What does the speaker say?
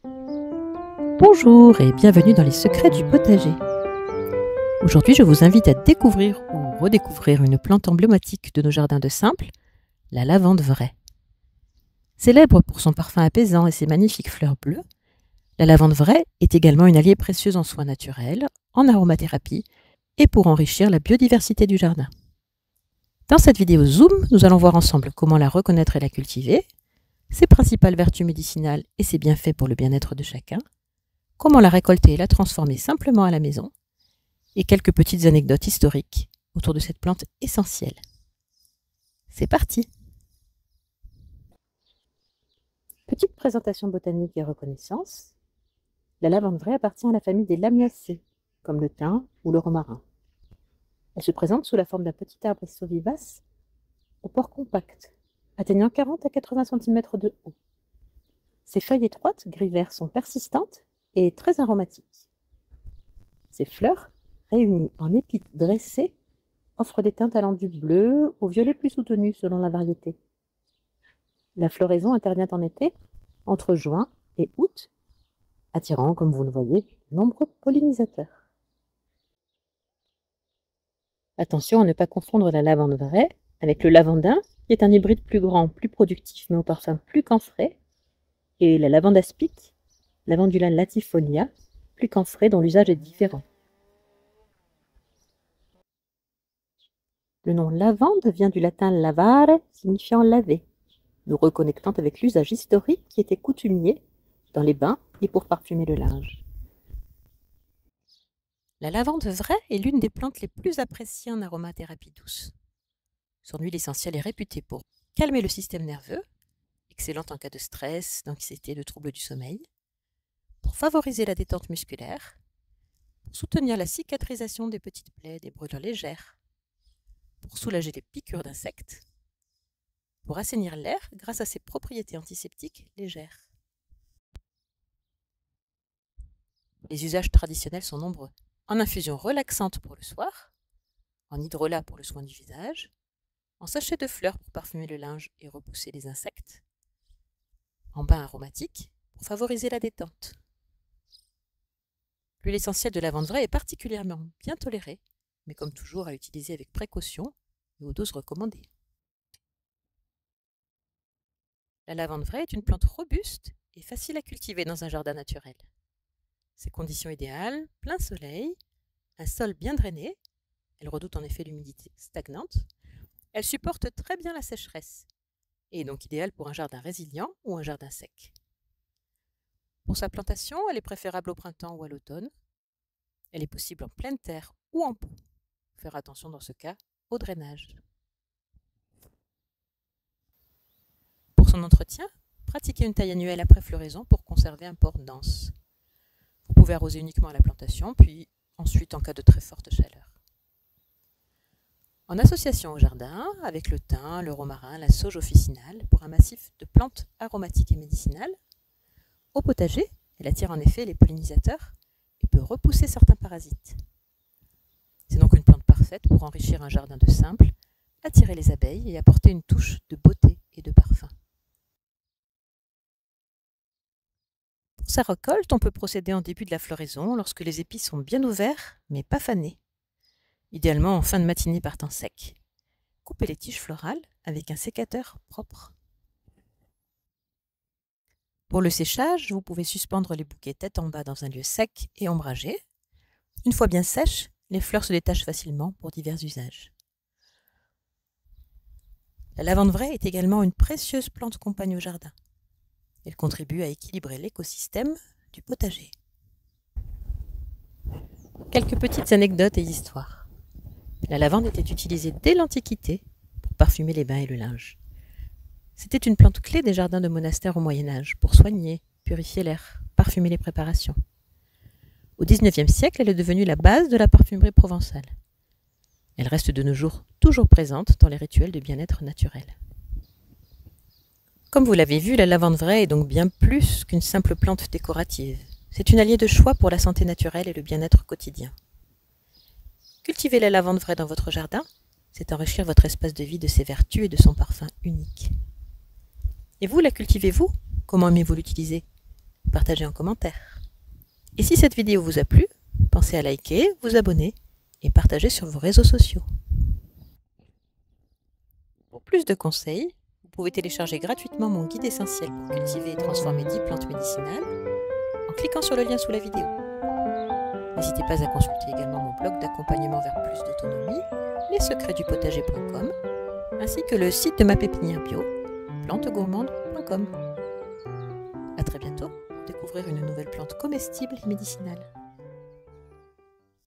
Bonjour et bienvenue dans les secrets du potager. Aujourd'hui, je vous invite à découvrir ou redécouvrir une plante emblématique de nos jardins de Simples, la lavande vraie. Célèbre pour son parfum apaisant et ses magnifiques fleurs bleues, la lavande vraie est également une alliée précieuse en soins naturels, en aromathérapie et pour enrichir la biodiversité du jardin. Dans cette vidéo Zoom, nous allons voir ensemble comment la reconnaître et la cultiver, ses principales vertus médicinales et ses bienfaits pour le bien-être de chacun, comment la récolter et la transformer simplement à la maison, et quelques petites anecdotes historiques autour de cette plante essentielle. C'est parti! Petite présentation botanique et reconnaissance. La lavande vraie appartient à la famille des Lamiacées, comme le thym ou le romarin. Elle se présente sous la forme d'un petit arbrisseau vivace au port compact, atteignant 40 à 80 cm de haut. Ses feuilles étroites, gris-vert, sont persistantes et très aromatiques. Ses fleurs, réunies en épis dressés, offrent des teintes allant du bleu au violet plus soutenu selon la variété. La floraison intervient en été, entre juin et août, attirant, comme vous le voyez, de nombreux pollinisateurs. Attention à ne pas confondre la lavande vraie avec le lavandin, qui est un hybride plus grand, plus productif, mais au parfum plus camphré, et la lavande aspic, Lavandula latifolia, plus camphré, dont l'usage est différent. Le nom lavande vient du latin lavare, signifiant laver, nous reconnectant avec l'usage historique qui était coutumier dans les bains et pour parfumer le linge. La lavande vraie est l'une des plantes les plus appréciées en aromathérapie douce. Son huile essentielle est réputée pour calmer le système nerveux, excellente en cas de stress, d'anxiété, de troubles du sommeil, pour favoriser la détente musculaire, pour soutenir la cicatrisation des petites plaies, des brûlures légères, pour soulager les piqûres d'insectes, pour assainir l'air grâce à ses propriétés antiseptiques légères. Les usages traditionnels sont nombreux. En infusion relaxante pour le soir, en hydrolat pour le soin du visage, en sachet de fleurs pour parfumer le linge et repousser les insectes, en bain aromatique pour favoriser la détente. L'huile essentielle de lavande vraie est particulièrement bien tolérée, mais comme toujours à utiliser avec précaution et aux doses recommandées. La lavande vraie est une plante robuste et facile à cultiver dans un jardin naturel. Ses conditions idéales, plein soleil, un sol bien drainé, elle redoute en effet l'humidité stagnante, elle supporte très bien la sécheresse et est donc idéale pour un jardin résilient ou un jardin sec. Pour sa plantation, elle est préférable au printemps ou à l'automne. Elle est possible en pleine terre ou en pot. Faire attention dans ce cas au drainage. Pour son entretien, pratiquez une taille annuelle après floraison pour conserver un port dense. Vous pouvez arroser uniquement à la plantation, puis ensuite en cas de très forte chaleur. En association au jardin, avec le thym, le romarin, la sauge officinale, pour un massif de plantes aromatiques et médicinales, au potager, elle attire en effet les pollinisateurs et peut repousser certains parasites. C'est donc une plante parfaite pour enrichir un jardin de Simples, attirer les abeilles et apporter une touche de beauté et de parfum. Pour sa récolte, on peut procéder en début de la floraison lorsque les épis sont bien ouverts mais pas fanés. Idéalement en fin de matinée par temps sec. Coupez les tiges florales avec un sécateur propre. Pour le séchage, vous pouvez suspendre les bouquets tête en bas dans un lieu sec et ombragé. Une fois bien sèches, les fleurs se détachent facilement pour divers usages. La lavande vraie est également une précieuse plante compagne au jardin. Elle contribue à équilibrer l'écosystème du potager. Quelques petites anecdotes et histoires. La lavande était utilisée dès l'Antiquité pour parfumer les bains et le linge. C'était une plante clé des jardins de monastères au Moyen-Âge pour soigner, purifier l'air, parfumer les préparations. Au XIXe siècle, elle est devenue la base de la parfumerie provençale. Elle reste de nos jours toujours présente dans les rituels de bien-être naturel. Comme vous l'avez vu, la lavande vraie est donc bien plus qu'une simple plante décorative. C'est une alliée de choix pour la santé naturelle et le bien-être quotidien. Cultiver la lavande vraie dans votre jardin, c'est enrichir votre espace de vie de ses vertus et de son parfum unique. Et vous, la cultivez-vous? Comment aimez-vous l'utiliser? partagez en commentaire. Et si cette vidéo vous a plu, pensez à liker, vous abonner et partager sur vos réseaux sociaux. Pour plus de conseils, vous pouvez télécharger gratuitement mon guide essentiel pour cultiver et transformer 10 plantes médicinales en cliquant sur le lien sous la vidéo. N'hésitez pas à consulter également mon blog d'accompagnement vers plus d'autonomie, lessecretsdupotager.com, ainsi que le site de ma pépinière bio, plantegourmande.com. À très bientôt pour découvrir une nouvelle plante comestible et médicinale.